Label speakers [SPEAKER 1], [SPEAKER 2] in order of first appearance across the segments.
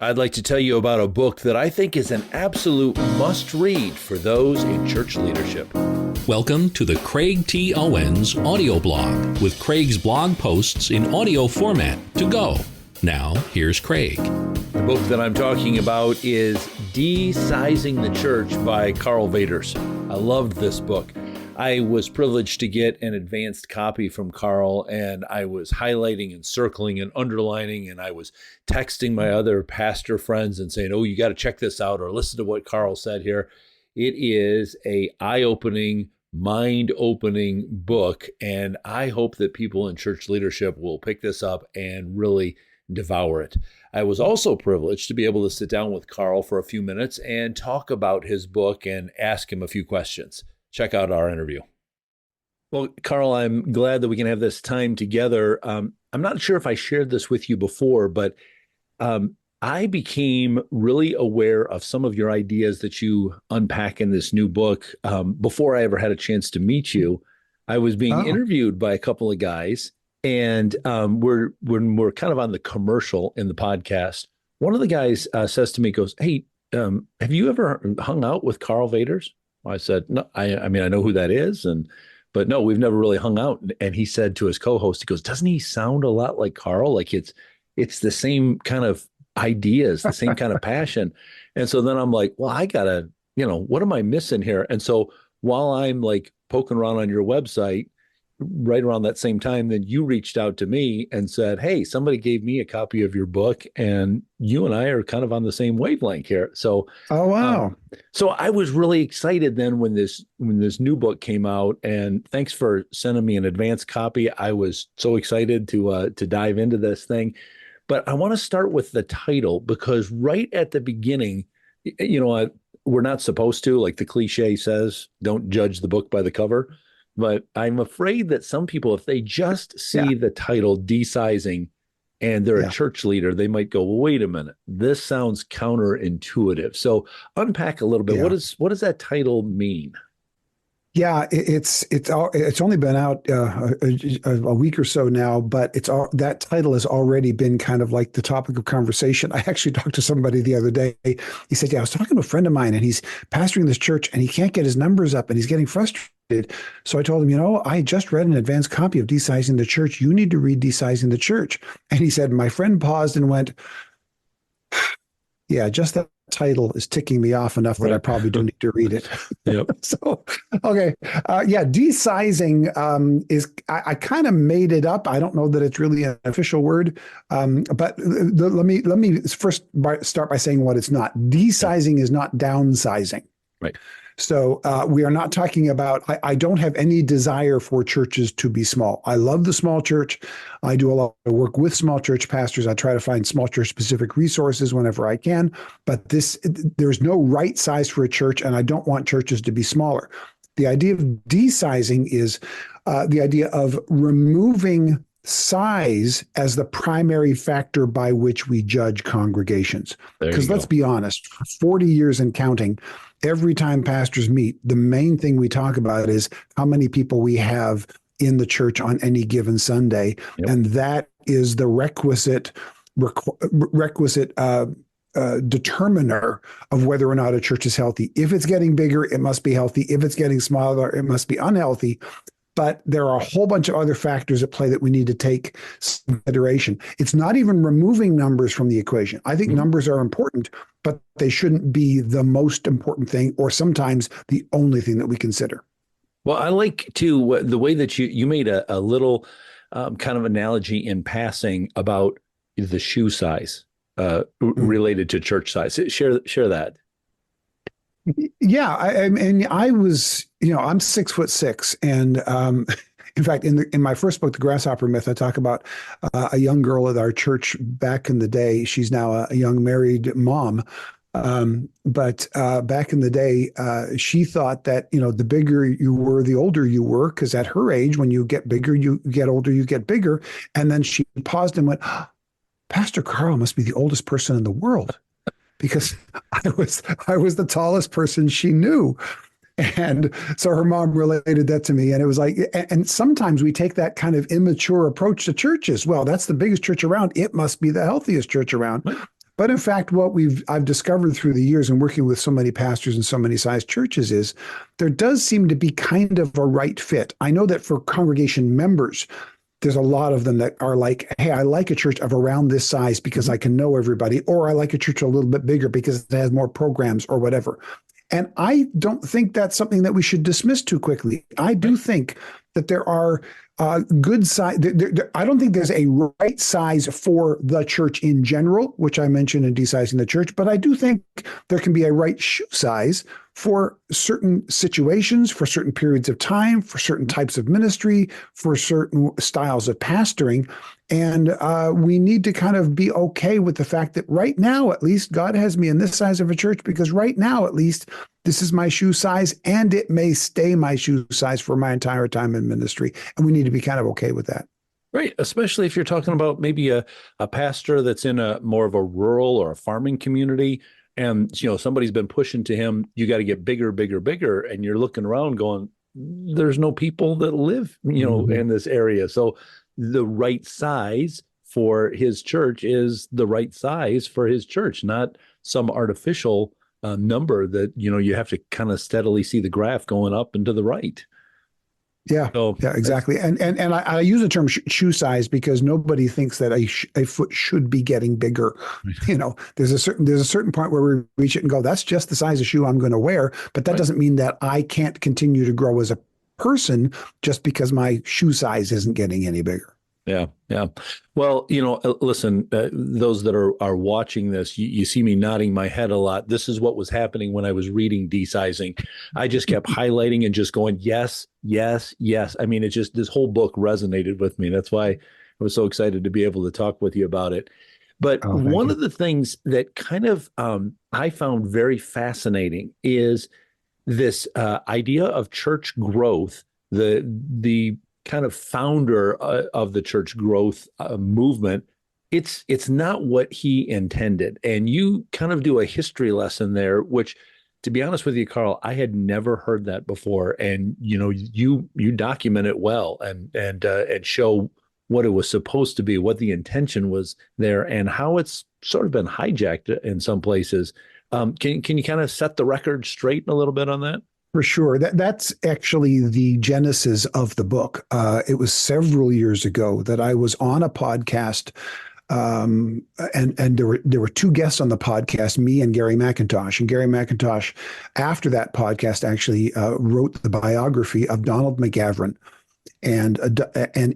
[SPEAKER 1] I'd like to tell you about a book that I think is an absolute must-read for those in church leadership.
[SPEAKER 2] Welcome to the Craig T. Owens audio blog with Craig's blog posts in audio format to go. Now, here's Craig.
[SPEAKER 1] The book that I'm talking about is De-Sizing the Church by Karl Vaters. I loved this book. I was privileged to get an advanced copy from Karl, and I was highlighting and circling and underlining, and I was texting my other pastor friends and saying, oh, you got to check this out or listen to what Karl said here. It is a eye-opening, mind-opening book, and I hope that people in church leadership will pick this up and really devour it. I was also privileged to be able to sit down with Karl for a few minutes and talk about his book and ask him a few questions. Check out our interview. Well, Karl, I'm glad that we can have this time together. I'm not sure if I shared this with you before, but I became really aware of some of your ideas that you unpack in this new book before I ever had a chance to meet you. I was being interviewed by a couple of guys, and when we're kind of on the commercial in the podcast, one of the guys says to me, goes, hey, have you ever hung out with Karl Vaters? I said, no, I mean, I know who that is, but no, we've never really hung out. And he said to his co-host, he goes, doesn't he sound a lot like Karl? Like it's the same kind of ideas, the same kind of passion. And so then I'm like, well, I gotta, what am I missing here? And so while I'm like poking around on your website, right around that same time, then you reached out to me and said, hey, somebody gave me a copy of your book, and you and I are kind of on the same wavelength here. So,
[SPEAKER 3] oh, wow.
[SPEAKER 1] So I was really excited then when this new book came out, and thanks for sending me an advance copy. I was so excited to dive into this thing. But I want to start with the title, because right at the beginning, we're not supposed to, like the cliche says, don't judge the book by the cover. But I'm afraid that some people, if they just see the title De-Sizing and they're a church leader, they might go, well, wait a minute, this sounds counterintuitive. So unpack a little bit. What does that title mean?
[SPEAKER 3] Yeah, it's only been out a week or so now, but that title has already been kind of like the topic of conversation. I actually talked to somebody the other day. He said, I was talking to a friend of mine, and he's pastoring this church, and he can't get his numbers up, and he's getting frustrated. So I told him, I just read an advanced copy of De-Sizing the Church. You need to read De-Sizing the Church. And he said, my friend paused and went, yeah, just that title is ticking me off enough that I probably do need to read it.
[SPEAKER 1] Yep.
[SPEAKER 3] So, okay. De-sizing is, I kind of made it up. I don't know that it's really an official word, but let me first start by saying what it's not. De-sizing is not downsizing.
[SPEAKER 1] Right.
[SPEAKER 3] So we are not talking about, I don't have any desire for churches to be small. I love the small church. I do a lot of work with small church pastors. I try to find small church specific resources whenever I can, but there's no right size for a church, and I don't want churches to be smaller. The idea of de-sizing is the idea of removing size as the primary factor by which we judge congregations. Because let's be honest, for 40 years and counting, every time pastors meet, the main thing we talk about is how many people we have in the church on any given Sunday. Yep. And that is the requisite determiner of whether or not a church is healthy. If it's getting bigger, it must be healthy. If it's getting smaller, it must be unhealthy. But there are a whole bunch of other factors at play that we need to take consideration. It's not even removing numbers from the equation. I think numbers are important, but they shouldn't be the most important thing, or sometimes the only thing that we consider.
[SPEAKER 1] Well, I like too the way that you made a little kind of analogy in passing about the shoe size related to church size. Share that.
[SPEAKER 3] Yeah, I was, I'm 6'6", and in fact, in my first book, The Grasshopper Myth, I talk about a young girl at our church back in the day. She's now a young married mom, but back in the day, she thought that the bigger you were, the older you were, because at her age, when you get bigger, you get older, you get bigger. And then she paused and went, Pastor Karl must be the oldest person in the world, because I was the tallest person she knew. And so her mom related that to me. And it was like, and sometimes we take that kind of immature approach to churches. Well, that's the biggest church around. It must be the healthiest church around. But in fact, what I've discovered through the years and working with so many pastors and so many sized churches is there does seem to be kind of a right fit. I know that for congregation members, there's a lot of them that are like, hey, I like a church of around this size because I can know everybody, or I like a church a little bit bigger because it has more programs or whatever. And I don't think that's something that we should dismiss too quickly. I do think that there are good size. I don't think there's a right size for the church in general, which I mentioned in Desizing the Church, but I do think there can be a right shoe size for certain situations, for certain periods of time, for certain types of ministry, for certain styles of pastoring. And we need to kind of be okay with the fact that right now, at least, God has me in this size of a church because right now, at least, this is my shoe size, and it may stay my shoe size for my entire time in ministry. And we need to be kind of okay with that.
[SPEAKER 1] Right. Especially if you're talking about maybe a pastor that's in a more of a rural or a farming community. And, somebody's been pushing to him, you got to get bigger, bigger, bigger. And you're looking around going, there's no people that live, in this area. So the right size for his church is the right size for his church, not some artificial number that, you have to kind of steadily see the graph going up and to the right.
[SPEAKER 3] Yeah,
[SPEAKER 1] so,
[SPEAKER 3] yeah, exactly. And I use the term shoe size because nobody thinks that a foot should be getting bigger. There's a certain point where we reach it and go, that's just the size of shoe I'm going to wear. But that doesn't mean that I can't continue to grow as a person just because my shoe size isn't getting any bigger.
[SPEAKER 1] Yeah. Yeah. Well, listen, those that are watching this, you see me nodding my head a lot. This is what was happening when I was reading Desizing. I just kept highlighting and just going, yes, yes, yes. I mean, this whole book resonated with me. That's why I was so excited to be able to talk with you about it. But one of the things that kind of I found very fascinating is this idea of church growth, the kind of founder of the church growth movement. It's not what he intended. And you kind of do a history lesson there, which, to be honest with you, Carl, I had never heard that before. And, you document it well and show what it was supposed to be, what the intention was there, and how it's sort of been hijacked in some places. Can you kind of set the record straight a little bit on that?
[SPEAKER 3] For sure. That's actually the genesis of the book. It was several years ago that I was on a podcast, and there were two guests on the podcast, me and Gary McIntosh. And Gary McIntosh, after that podcast, actually wrote the biography of Donald McGavran. And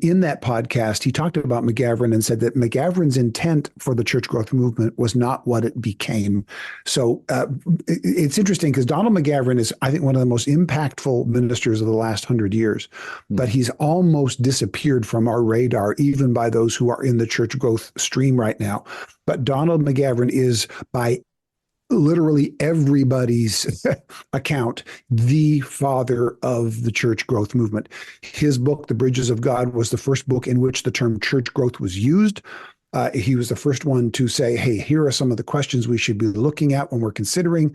[SPEAKER 3] in that podcast, he talked about McGavran and said that McGavran's intent for the church growth movement was not what it became. So it's interesting because Donald McGavran is, I think, one of the most impactful ministers of the last 100 years, but he's almost disappeared from our radar, even by those who are in the church growth stream right now. But Donald McGavran is, by literally everybody's account, the father of the church growth movement. His book, The Bridges of God, was the first book in which the term church growth was used. He was the first one to say, hey, here are some of the questions we should be looking at when we're considering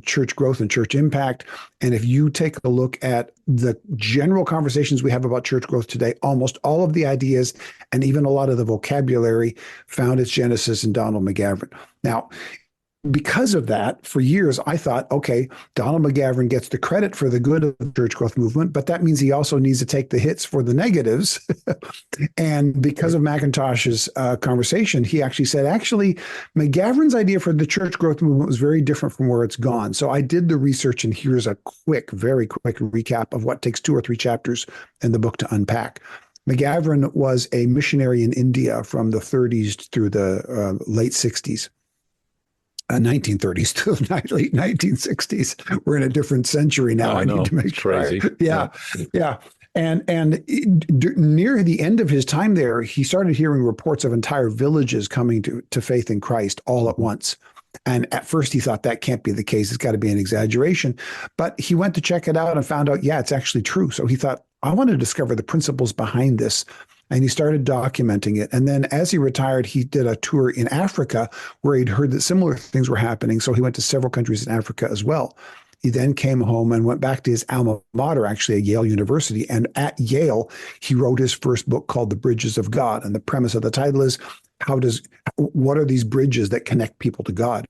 [SPEAKER 3] church growth and church impact. And if you take a look at the general conversations we have about church growth today, almost all of the ideas and even a lot of the vocabulary found its genesis in Donald McGavran. Now, because of that, for years, I thought, okay, Donald McGavran gets the credit for the good of the church growth movement, but that means he also needs to take the hits for the negatives. And because of McIntosh's conversation, he actually said, McGavran's idea for the church growth movement was very different from where it's gone. So I did the research, and here's a very quick recap of what takes 2 or 3 chapters in the book to unpack. McGavran was a missionary in India from the 30s through the late 60s. 1930s to the late 1960s. We're in a different century now. I need to make sure.
[SPEAKER 1] Crazy.
[SPEAKER 3] Yeah. And near the end of his time there, he started hearing reports of entire villages coming to faith in Christ all at once. And at first he thought that can't be the case. It's got to be an exaggeration. But he went to check it out and found out, yeah, it's actually true. So he thought, I want to discover the principles behind this. And he started documenting it. And then as he retired, he did a tour in Africa where he'd heard that similar things were happening. So he went to several countries in Africa as well. He then came home and went back to his alma mater, actually at Yale University. And at Yale, he wrote his first book called The Bridges of God. And the premise of the title is what are these bridges that connect people to God?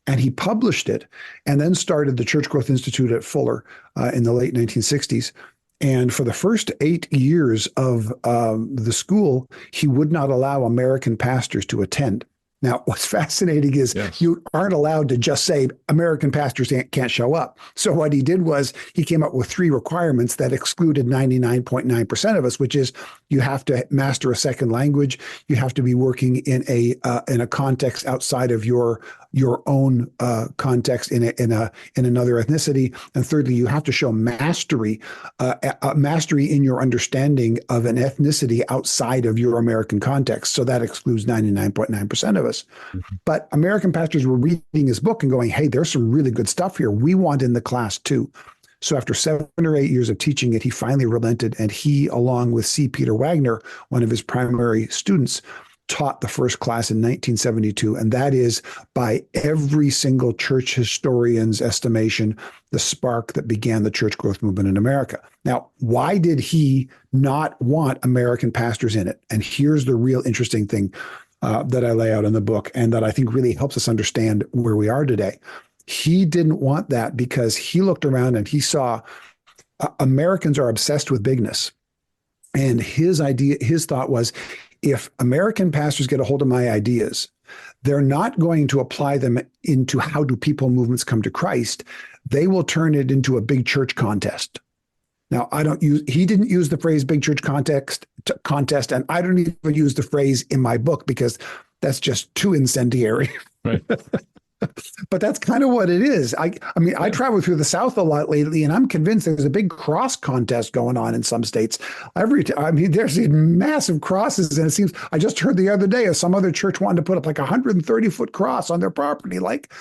[SPEAKER 3] And he published it and then started the Church Growth Institute at Fuller in the late 1960s. And for the first 8 years of the school, he would not allow American pastors to attend. Now, what's fascinating is you aren't allowed to just say American pastors can't show up. So what he did was he came up with 3 requirements that excluded 99.9% of us, which is you have to master a second language, you have to be working in a context outside of your own context in another ethnicity, and thirdly, you have to show mastery in your understanding of an ethnicity outside of your American context. So that excludes 99.9% of us. Mm-hmm. But American pastors were reading his book and going, "Hey, there's some really good stuff here. We want in the class too." So after 7 or 8 years of teaching it, he finally relented, and he, along with C. Peter Wagner, one of his primary students, taught the first class in 1972. And that is, by every single church historian's estimation, the spark that began the church growth movement in America. Now, why did he not want American pastors in it? And here's the real interesting thing that I lay out in the book, and that I think really helps us understand where we are today. He didn't want that because he looked around and he saw Americans are obsessed with bigness. And his thought was, if American pastors get a hold of my ideas, they're not going to apply them into how do people movements come to Christ. They will turn it into a big church contest. Now, he didn't use the phrase big church contest, and I don't even use the phrase in my book because that's just too incendiary. Right. But that's kind of what it is. I travel through the South a lot lately, and I'm convinced there's a big cross contest going on in some states. There's these massive crosses, and it seems, I just heard the other day of some other church wanting to put up like a 130-foot cross on their property. Like,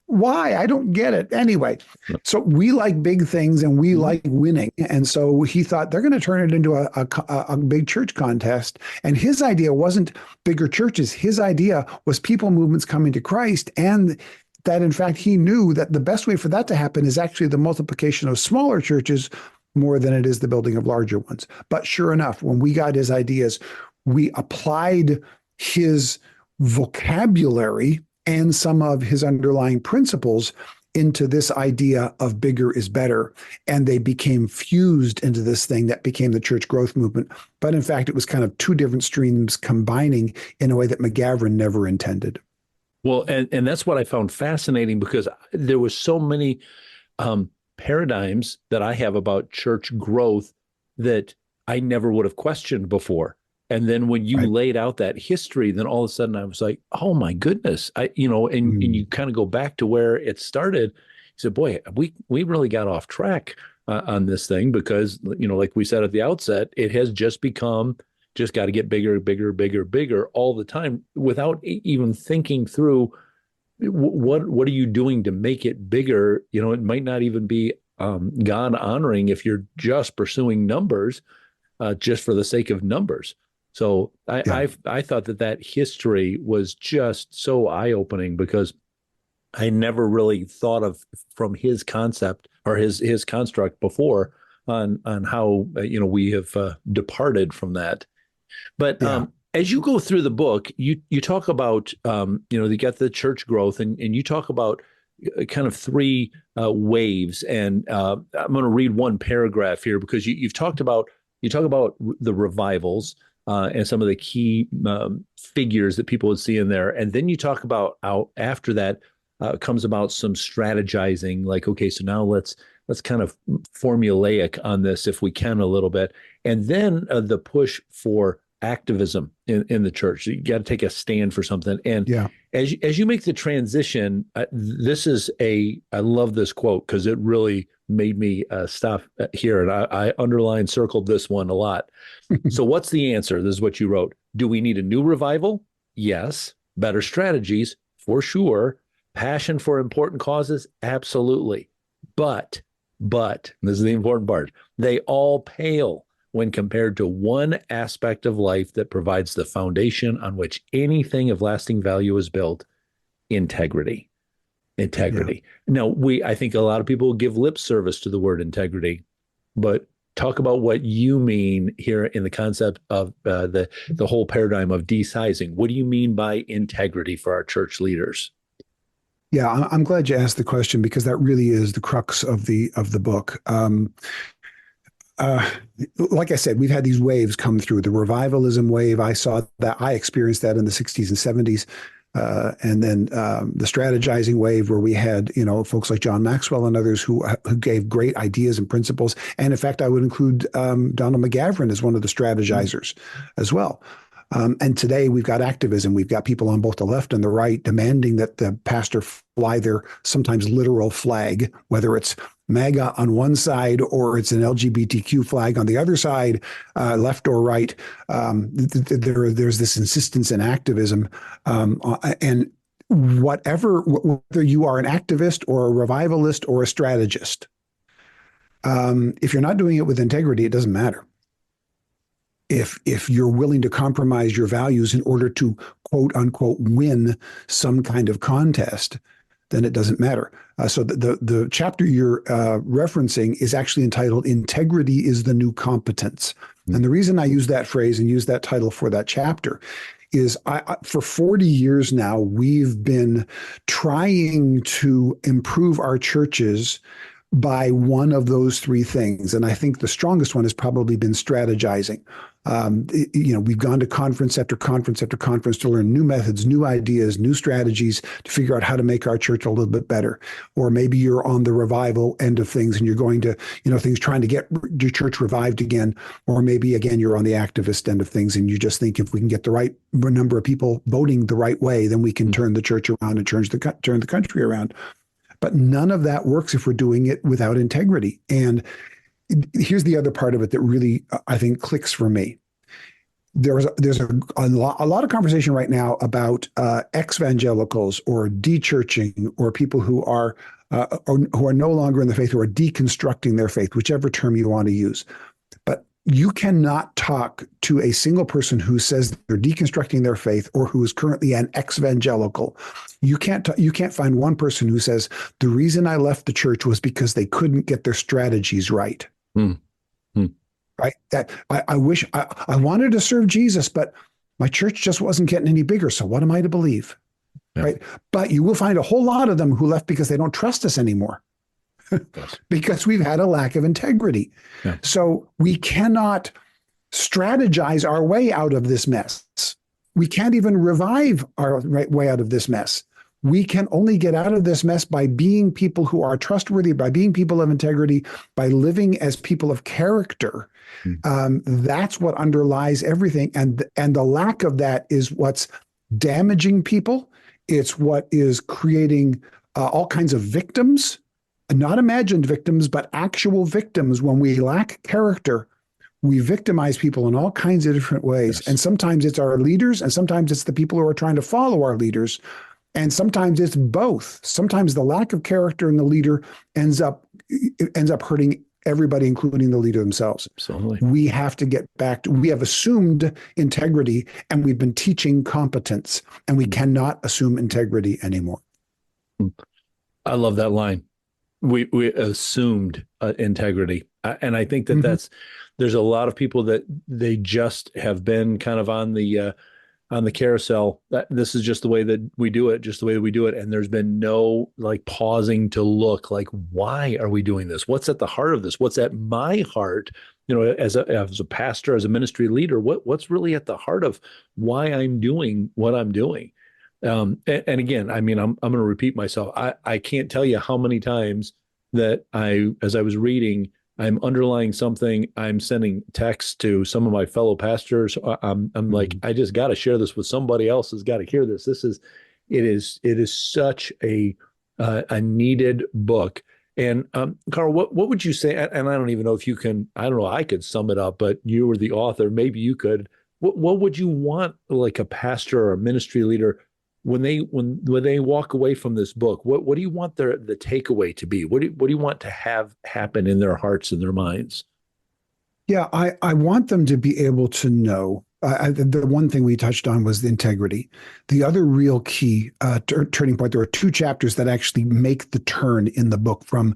[SPEAKER 3] why? I don't get it. Anyway, so we like big things and we like winning. And so he thought they're going to turn it into a big church contest. And his idea wasn't bigger churches. His idea was people movements coming to Christ. And that, in fact, he knew that the best way for that to happen is actually the multiplication of smaller churches more than it is the building of larger ones. But sure enough, when we got his ideas, we applied his vocabulary and some of his underlying principles into this idea of bigger is better. And they became fused into this thing that became the church growth movement. But in fact, it was kind of 2 different streams combining in a way that McGavran never intended.
[SPEAKER 1] Well, and that's what I found fascinating, because there was so many paradigms that I have about church growth that I never would have questioned before. And then when you laid out that history, then all of a sudden I was like, oh my goodness, and you kind of go back to where it started. You said, boy, we really got off track on this thing, because, like we said at the outset, it has just got to get bigger, bigger, bigger, bigger all the time without even thinking through what are you doing to make it bigger. It might not even be God honoring if you're just pursuing numbers just for the sake of numbers. So I thought that history was just so eye-opening, because I never really thought of from his concept or his construct before on how we have departed from that. But as you go through the book, you talk about you got the church growth, and you talk about kind of 3 waves. And I'm going to read one paragraph here, because you talk about the revivals. And some of the key figures that people would see in there. And then you talk about how after that comes about some strategizing, like, okay, so now let's kind of formulaic on this if we can a little bit. And then the push for activism in the church. You got to take a stand for something. And as you make the transition, I love this quote, because it really made me stop here. And I underlined, circled this one a lot. So what's the answer? This is what you wrote. Do we need a new revival? Yes. Better strategies? For sure. Passion for important causes? Absolutely. But, and this is the important part, they all pale when compared to one aspect of life that provides the foundation on which anything of lasting value is built: integrity. Now, I think a lot of people give lip service to the word integrity, but Talk about what you mean here in the concept of the whole paradigm of desizing. What do you mean by integrity for our church leaders?
[SPEAKER 3] Yeah, I'm glad you asked the question because that really is the crux of the book. Uh, like I said, we've had these waves come through. The revivalism wave, I experienced that in the 60s and 70s. And then the strategizing wave, where we had, folks like John Maxwell and others who gave great ideas and principles. And in fact, I would include Donald McGavran as one of the strategizers as well. And today we've got activism. We've got people on both the left and the right demanding that the pastor fly their sometimes literal flag, whether it's MAGA on one side or it's an LGBTQ flag on the other side, left or right. There's this insistence in activism. And whether you are an activist or a revivalist or a strategist, if you're not doing it with integrity, it doesn't matter. If you're willing to compromise your values in order to quote unquote win some kind of contest, then it doesn't matter. So the chapter you're referencing is actually entitled "Integrity is the New Competence." Mm-hmm. And the reason I use that phrase and use that title for that chapter is for 40 years now, we've been trying to improve our churches by one of those three things. And I think the strongest one has probably been strategizing. We've gone to conference after conference after conference to learn new methods, new ideas, new strategies to figure out how to make our church a little bit better. Or maybe you're on the revival end of things and you're going to, things trying to get your church revived again. Or maybe, again, you're on the activist end of things and you just think if we can get the right number of people voting the right way, then we can turn the church around and turn the country around. But none of that works if we're doing it without integrity. And here's the other part of it that really, I think, clicks for me. There's a lot of conversation right now about ex-evangelicals or de-churching or people who are no longer in the faith, who are deconstructing their faith, whichever term you want to use. But you cannot talk to a single person who says they're deconstructing their faith or who is currently an ex-evangelical. You can't find one person who says the reason I left the church was because they couldn't get their strategies right. Right? That I wish I wanted to serve Jesus, but my church just wasn't getting any bigger. So what am I to believe? Yeah. Right? But you will find a whole lot of them who left because they don't trust us anymore. Yes. Because we've had a lack of integrity. Yeah. So we cannot strategize our way out of this mess. We can't even revive our way out of this mess. We can only get out of this mess by being people who are trustworthy, by being people of integrity, by living as people of character. That's what underlies everything. And the lack of that is what's damaging people. It's what is creating all kinds of victims. Not imagined victims, but actual victims. When we lack character, we victimize people in all kinds of different ways. Yes. And sometimes it's our leaders, and sometimes it's the people who are trying to follow our leaders. And sometimes it's both. Sometimes the lack of character in the leader ends up hurting everybody, including the leader themselves.
[SPEAKER 1] Absolutely.
[SPEAKER 3] We have to get back to, we have assumed integrity and we've been teaching competence, and we cannot assume integrity anymore.
[SPEAKER 1] I love that line. We assumed integrity. And I think that there's a lot of people that they just have been kind of on the carousel. This is just the way that we do it, just the way that we do it. And there's been no pausing to look why are we doing this? What's at the heart of this? What's at my heart? As a pastor, as a ministry leader, what's really at the heart of why I'm doing what I'm doing? And again, I mean, I'm going to repeat myself. I can't tell you how many times that as I was reading, I'm underlying something. I'm sending texts to some of my fellow pastors. I'm like, I just got to share this with somebody else. Has got to hear this. It is such a needed book. And Carl, what would you say? And I don't even know if you can. I don't know. I could sum it up, but you were the author. Maybe you could. What would you want a pastor or a ministry leader when they walk away from this book? What do you want the takeaway to be? What do you want to have happen in their hearts and their minds?
[SPEAKER 3] Yeah, I want them to be able to know The one thing we touched on was the integrity. The other real key turning point, there are two chapters that actually make the turn in the book from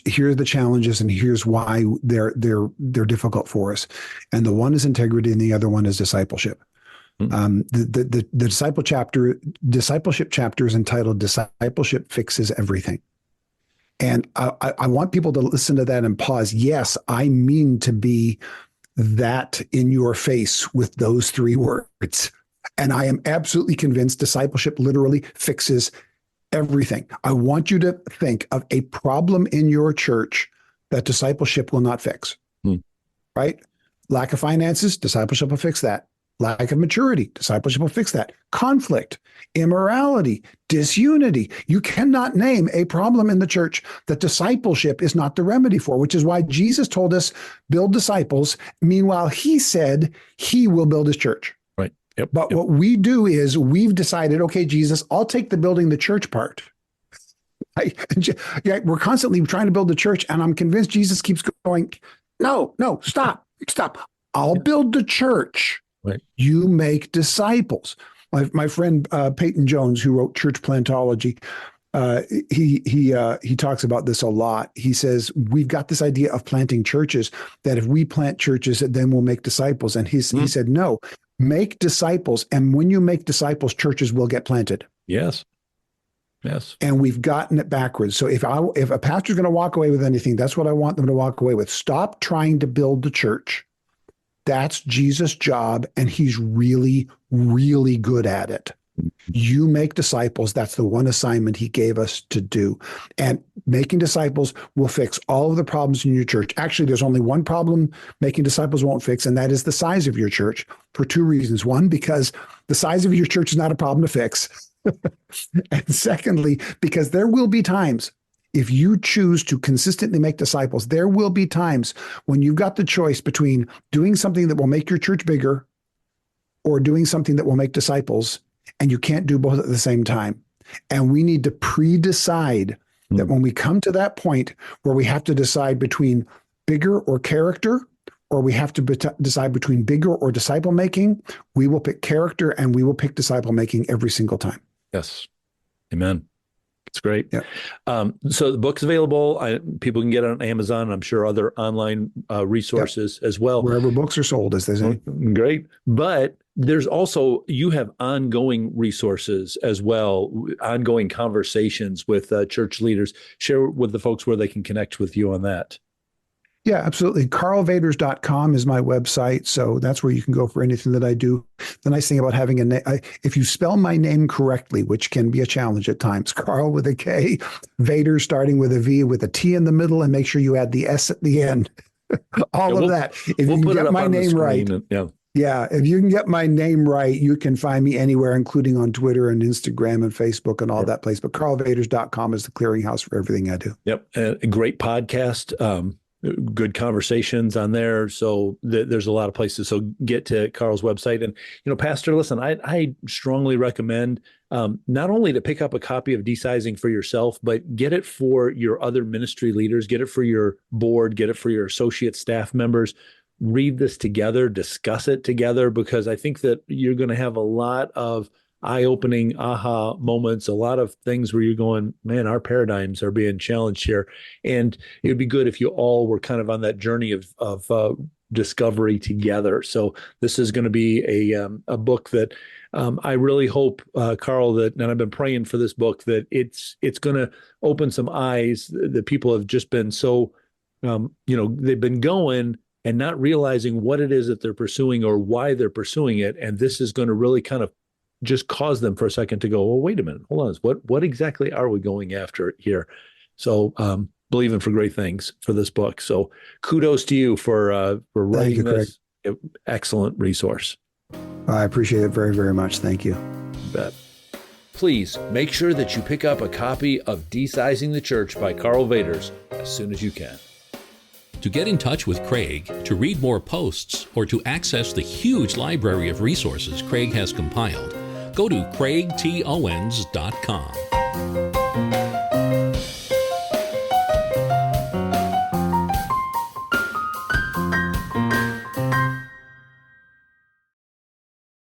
[SPEAKER 3] here are the challenges and here's why they're difficult for us. And the one is integrity and the other one is discipleship. The discipleship chapter is entitled "Discipleship Fixes Everything." And I want people to listen to that and pause. Yes, I mean to be that in your face with those three words. And I am absolutely convinced discipleship literally fixes everything. I want you to think of a problem in your church that discipleship will not fix, right? Lack of finances, discipleship will fix that. Lack of maturity, discipleship will fix that. Conflict, immorality, disunity. You cannot name a problem in the church that discipleship is not the remedy for, which is why Jesus told us, build disciples. Meanwhile, he said he will build his church.
[SPEAKER 1] Right. Yep.
[SPEAKER 3] But what we do is we've decided, okay, Jesus, I'll take the building the church part. We're constantly trying to build the church, and I'm convinced Jesus keeps going, no, stop. I'll build the church.
[SPEAKER 1] Right.
[SPEAKER 3] You make disciples. My friend Peyton Jones, who wrote Church Plantology, he talks about this a lot. He says we've got this idea of planting churches, that if we plant churches, then we'll make disciples. And he said, no, make disciples. And when you make disciples, churches will get planted.
[SPEAKER 1] Yes.
[SPEAKER 3] And we've gotten it backwards. So if a pastor's going to walk away with anything, that's what I want them to walk away with. Stop trying to build the church. That's Jesus' job, and he's really, really good at it. You make disciples. That's the one assignment he gave us to do. And making disciples will fix all of the problems in your church. Actually, there's only one problem making disciples won't fix, and that is the size of your church, for two reasons. One, because the size of your church is not a problem to fix. And secondly, because there will be times, if you choose to consistently make disciples, there will be times when you've got the choice between doing something that will make your church bigger or doing something that will make disciples, and you can't do both at the same time. And we need to pre-decide that when we come to that point where we have to decide between bigger or character, or we have to decide between bigger or disciple making, we will pick character and we will pick disciple making every single time.
[SPEAKER 1] Yes. Amen. It's great.
[SPEAKER 3] Yeah.
[SPEAKER 1] So the book's available. People can get it on Amazon. I'm sure other online resources as well.
[SPEAKER 3] Wherever books are sold, as they say.
[SPEAKER 1] Great. But there's also, you have ongoing resources as well, ongoing conversations with church leaders. Share with the folks where they can connect with you on that.
[SPEAKER 3] Yeah, absolutely. carlvaters.com is my website. So that's where you can go for anything that I do. The nice thing about having a name, if you spell my name correctly, which can be a challenge at times, Carl with a K, Vader starting with a V with a T in the middle, and make sure you add the S at the end. All of that. If you can get my name right. Yeah, if you can get my name right, you can find me anywhere, including on Twitter and Instagram and Facebook and all that place. But carlvaters.com is the clearinghouse for everything I do. Yep.
[SPEAKER 1] A great podcast. Good conversations on there. So there's a lot of places. So get to Carl's website. And, Pastor, listen, I strongly recommend not only to pick up a copy of Desizing for yourself, but get it for your other ministry leaders, get it for your board, get it for your associate staff members. Read this together, discuss it together, because I think that you're going to have a lot of eye-opening aha moments, a lot of things where you're going, man, our paradigms are being challenged here. And it would be good if you all were kind of on that journey of discovery together. So this is going to be a book that I really hope, Carl, and I've been praying for this book, that it's going to open some eyes. The people have just been so, they've been going and not realizing what it is that they're pursuing or why they're pursuing it. And this is going to really kind of just cause them for a second to go, well, wait a minute, hold on. What exactly are we going after here? So believing for great things for this book. So kudos to you for writing this excellent resource.
[SPEAKER 3] I appreciate it very, very much. Thank you.
[SPEAKER 1] You bet. Please make sure that you pick up a copy of Desizing the Church by Carl Vaters as soon as you can.
[SPEAKER 2] To get in touch with Craig, to read more posts, or to access the huge library of resources Craig has compiled, go to craigtowens.com.